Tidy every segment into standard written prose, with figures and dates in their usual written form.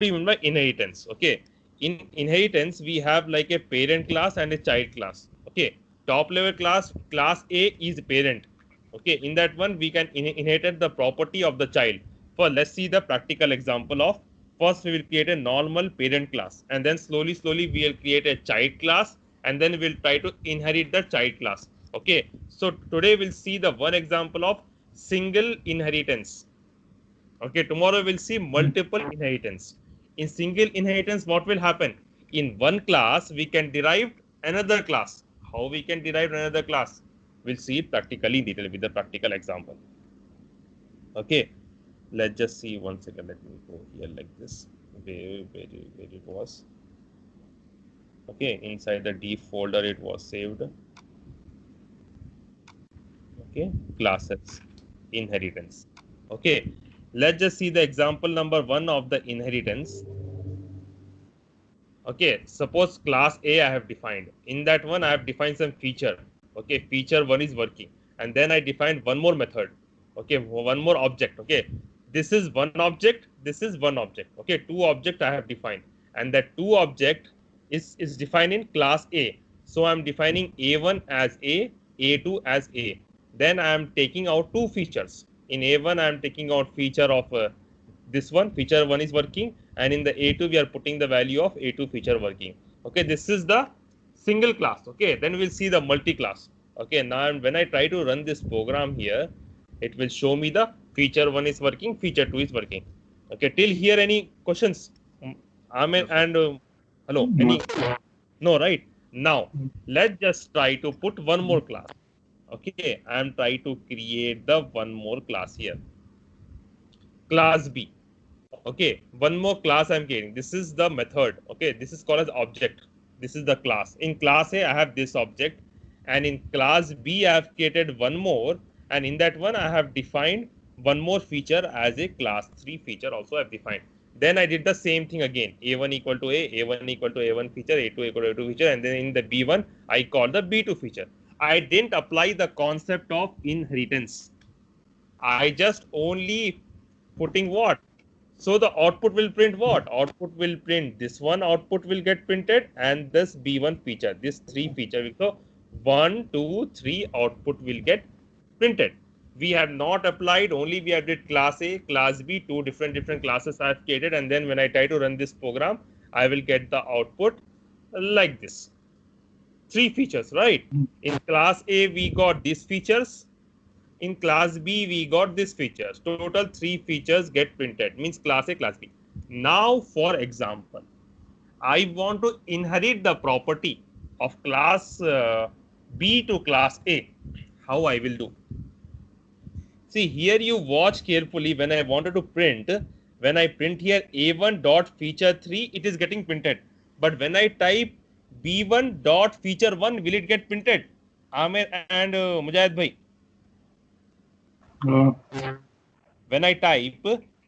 do you mean by inheritance? Okay, in inheritance we have like a parent class and a child class. Okay, top level class A is parent. Okay, in that one we can inherit the property of the child. For let's see the practical example of, first we will create a normal parent class, and then slowly we will create a child class, and then we'll try to inherit the child class. Okay, so today we'll see the one example of single inheritance. Okay, tomorrow we'll see multiple inheritance. In single inheritance, what will happen? In one class, we can derive another class. How we can derive another class? We'll see it practically in detail with the practical example. Okay, let's just see one second. Let me go here like this. Where it was. Okay, inside the D folder it was saved. Okay, classes, inheritance. Okay, let's just see the example number 1 of the inheritance. Okay, suppose class A I have defined. In that one, I have defined some feature. Okay, feature 1 is working. And then I defined one more method. Okay, one more object. Okay, this is one object, this is one object. Okay, two object I have defined. And that two object is defined in class A. So I'm defining A1 as A, A2 as A. Then I am taking out two features. In A1, I am taking out feature of this one, feature 1 is working, and in the A2 we are putting the value of A2 feature working. Okay, this is the single class. Okay, then we'll see the multi class. Okay, now when I try to run this program here, it will show me the feature 1 is working, feature 2 is working. Okay, till here any questions? Amen. No, sir. And hello, any? No, right? Now let's just try to put one more class. Okay, I am trying to create the one more class here, class B. Okay, one more class I'm getting. This is the method. Okay, this is called as object. This is the class. In class A, I have this object, and in class B, I have created one more, and in that one, I have defined one more feature as a class 3 feature. Also, I've defined. Then I did the same thing again. A1 equal to A1 equal to A1 feature, A2 equal to A2 feature, and then in the B1, I call the B2 feature. I didn't apply the concept of inheritance. I just only putting what? So the output will print what? Output will print this one, output will get printed, and this B1 feature, this 3 feature. So 1, 2, 3 output will get printed. We have not applied, only we have did class A, class B, two different classes I have created, and then when I try to run this program, I will get the output like this. 3 features, right? In class A, we got these features. In class B, we got these features. Total 3 features get printed, means class A, class B. Now, for example, I want to inherit the property of class B to class A. How I will do? See, here you watch carefully when I wanted to print. When I print here A1 dot feature 3, it is getting printed. But when I type B1 dot feature 1, will it get printed? Amir and Mujahid bhai. When I type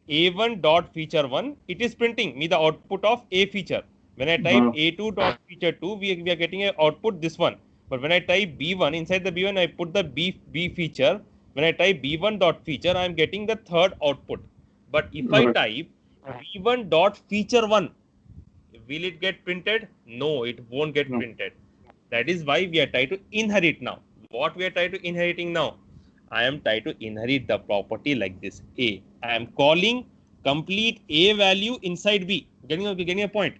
A1 dot feature 1, it is printing me the output of A feature. When I type A2 dot feature 2, we are getting an output this one. But when I type B1, inside the B1, I put the B feature. When I type B1 dot feature, I am getting the third output. But if I type B1 dot feature 1, will it get printed? No, it won't get printed. That is why we are trying to inherit now. What we are trying to inheriting now? I am trying to inherit the property like this A. I am calling complete A value inside B. Getting a point?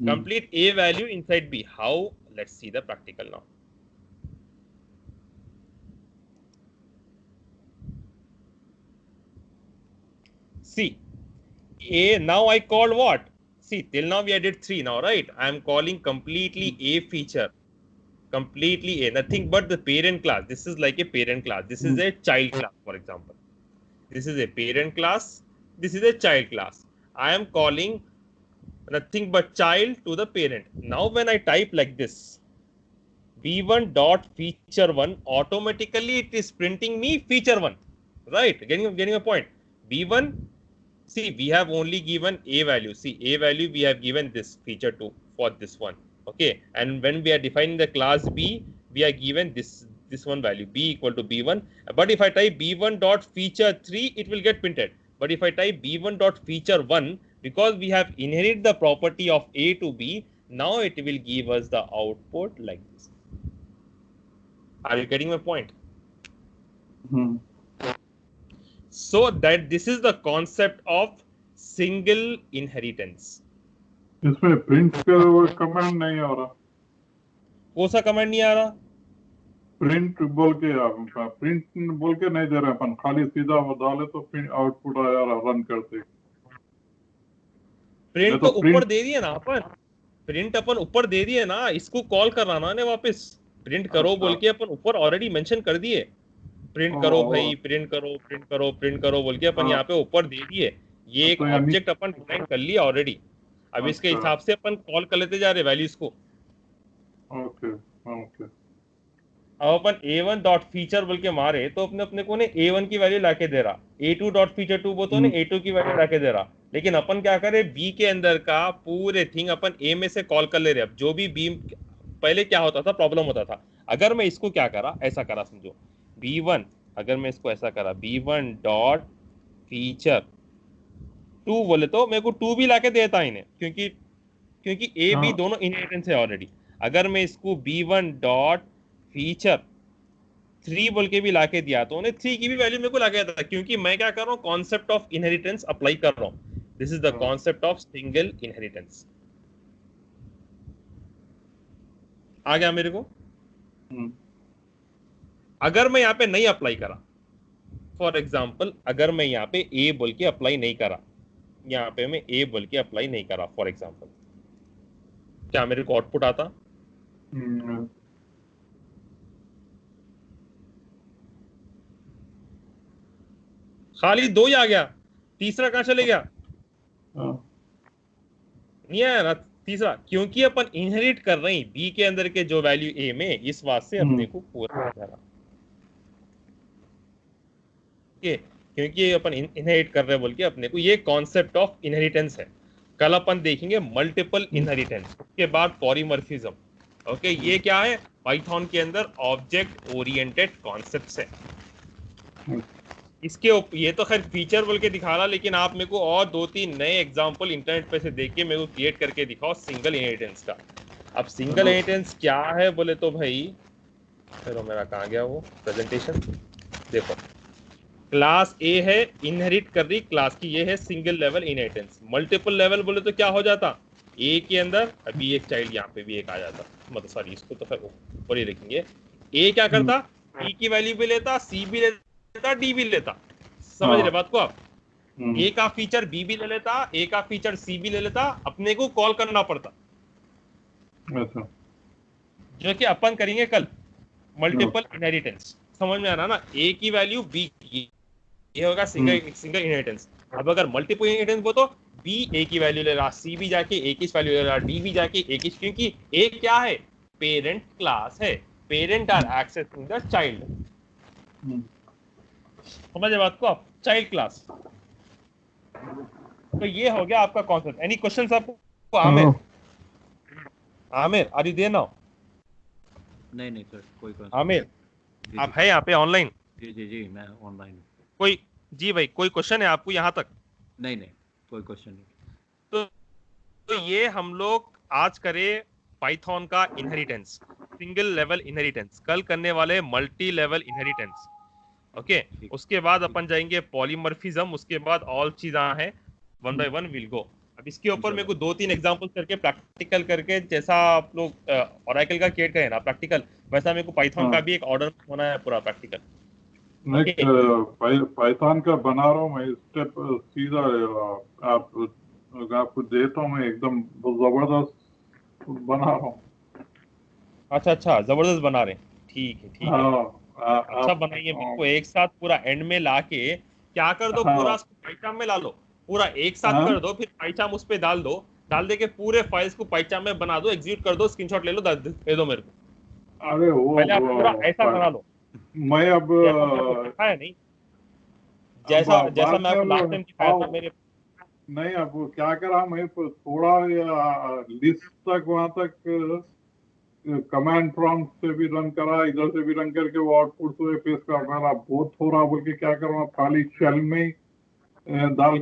Complete A value inside B. How? Let's see the practical now. See, A, now I call what? See, till now we added 3 now, right? I am calling completely A feature. Completely A, nothing but the parent class. This is like a parent class. This is a child class, for example. This is a parent class. This is a child class. I am calling nothing but child to the parent. Now when I type like this, B1 dot feature 1, automatically it is printing me feature 1. Right? Getting a point. B1, see, we have only given A value. See, A value we have given this feature 2 for this one. Okay. And when we are defining the class B, we are given this one value, B equal to B1. But if I type B1 dot feature 3, it will get printed. But if I type b1 dot feature 1, because we have inherited the property of a to b, now it will give us the output like this. Are you getting my point? So that this is the concept of single inheritance. इसमें print का command नहीं आ रहा, कौन सा command नहीं आ रहा? Print बोल के नहीं दे रहे अपन, खाली सीधा वो डाले तो आउटपुट आ जा रहा रन करते। प्रिंट तो ऊपर दे दिए ना अपन, प्रिंट अपन ऊपर दे दिए ना, इसको कॉल कराना ने वापस प्रिंट करो बोल के अपन ऊपर ऑलरेडी मेंशन कर दिए, प्रिंट करो भाई, प्रिंट करो, प्रिंट करो, प्रिंट करो बोल के अपन यहाँ पे ऊपर दे दिए। ये एक ऑब्जेक्ट अपन डिफाइन कर लिया ऑलरेडी। अब इसके हिसाब से अपन कॉल कर लेते जा रहे वैल्यूज को। Okay okay. अब अपन a1 डॉट फीचर बोल के मारे तो अपने को ने a1 की वैल्यू लाके दे रहा, a2 डॉट फीचर 2 बोलते ने a2 की वैल्यू लाके दे रहा। लेकिन अपन क्या करे, b के अंदर का पूरे थिंग अपन a में से कॉल कर ले रहे। अब जो भी b पहले क्या होता था, प्रॉब्लम होता था, अगर मैं इसको क्या करा, ऐसा करा समझो b1, अगर मैं इसको ऐसा करा b1 डॉट फीचर 2 बोले तो मेरे को 2 भी लाके देता इन्हें, क्योंकि a b दोनों इनहेरिटेंस है ऑलरेडी। अगर मैं इसको b1 डॉट फीचर 3 बोल के भी लाके दिया तो उन्हें 3 की भी वैल्यू मेरे को लाके देता, क्योंकि मैं क्या कर रहा हूँ, कॉन्सेप्ट ऑफ इनहेरिटेंस अप्लाई कर रहा हूँ। This is the concept of single inheritance. आ गया मेरे को? अगर मैं यहाँ पे नहीं अप्लाई करा, फॉर एग्जाम्पल अगर मैं यहाँ पे a बोल के अप्लाई नहीं करा, यहाँ पे मैं a बोल के अप्लाई नहीं करा फॉर एग्जाम्पल, क्या मेरे को आउटपुट आता? खाली 2 ही आ गया, तीसरा कहां चले गया? नहीं आया ना तीसरा, क्योंकि अपन इनहेरिट कर रहे हैं बी के अंदर के जो वैल्यू ए में, इस बात से अपने को पूरा आ रहा, क्योंकि अपन इनहेरिट कर रहे हैं बोल के अपने को, ये कॉन्सेप्ट ऑफ इनहेरिटेंस है। कल अपन देखेंगे मल्टीपल इनहेरिटेंस, उसके बाद पॉलीमॉर्फिज्म। ओके, ये क्या है, पाइथन के अंदर ऑब्जेक्ट ओरिएंटेड कॉन्सेप्ट्स है। इसके ये तो खैर फीचर बोल के दिखा रहा, लेकिन आप मेरे को और 2-3 नए एग्जांपल इंटरनेट पे से देख के मेरे को क्रिएट करके दिखाओ सिंगल इनहेरिटेंस का। अब सिंगल इनहेरिटेंस क्या है बोले तो भाई, चलो मेरा कहाँ गया वो प्रेजेंटेशन, देखो क्लास ए है, इनहेरिट कर रही क्लास की, ये है single level inheritance. Multiple level बोले तो क्या हो जाता, ए के अंदर अभी एक चाइल्ड यहाँ पे भी एक आ जाता, मतलब सॉरी इसको तो फिर ऊपर ही लिखेंगे। ए क्या करता, बी की वैल्यू भी लेता, सी भी लेता, डी भी लेता, समझ रहे बात को आप? ए का फीचर बी भी ले लेता, ए का फीचर सी भी ले लेता, अपने को कॉल करना पड़ता, जो कि अपन करेंगे कल मल्टीपल इनहेरिटेंस। समझ में आ रहा ना, ए की वैल्यू बी की, ये होगा सिंगल इनहेरिटेंस। अब अगर मल्टीपल इनहेरिटेंस हो तो बी ए की वैल्यू ले रहा, सी भी जाके ए की वैल्यू ले रहा, डी भी जाके ए की, क्योंकि ए क्या है, पेरेंट क्लास है, parent are accessing the child. समझे बात को आप, चाइल्ड क्लास। तो ये हो गया आपका कॉन्सेप्ट। एनी क्वेश्चंस आपको? Aamir, Aamir are you there now? नहीं सर, कोई क्वेश्चन। आमिर आप है यहाँ पे ऑनलाइन? जी मैं ऑनलाइन हूँ। कोई जी भाई, कोई क्वेश्चन है आपको यहाँ तक? नहीं कोई क्वेश्चन नहीं। तो ये हम लोग आज करें पाइथन का इनहेरिटेंस, सिंगल लेवल इनहेरिटेंस। कल करने वाले मल्टी लेवल इनहेरिटेंस। ओके, उसके बाद अपन जाएंगे पॉलीमॉर्फिज्म, उसके बाद ऑल चीजें हैं, one by one will go. अब इसके ऊपर मेरे को 2-3 एग्जांपल करके प्रैक्टिकल करके, जैसा आप लोग ओरेकल का क्रिएट करें ना प्रैक्टिकल, वैसा मेरे को पाइथन का भी एक ऑर्डर होना है पूरा प्रैक्टिकल। पाइथन का बना रहा हूँ मैं, स्टेप सीधा आपको देता हूँ मैं, एकदम जबरदस्त बना रहा हूँ। अच्छा जबरदस्त बना रहे हैं, ठीक है अच्छा बनाइए। मेरे को एक साथ पूरा एंड में लाके क्या कर दो, पूरा पाइथन में ला लो, पूरा एक साथ कर दो, फिर पाइथन उस पे डाल दे के पूरे फाइल्स को पाइथन में बना दो, एग्जीक्यूट कर दो, स्क्रीनशॉट ले लो, दे दो मेरे को। अरे वो पहले आप पूरा ऐसा बना लो। मैं अब दिखाया नहीं, जैसा मैं आपको लास्ट टाइम दिखाया था मेरे। नहीं, अब क्या करा मैं, थोड़ा लिस्ट तक वहां तक कमांड प्रॉम्प्ट से भी रन करा, इधर से भी रन करके वो आउटपुट से पेश कर रहा, बहुत थोड़ा बोल के क्या करूँ, खाली शेल में दाल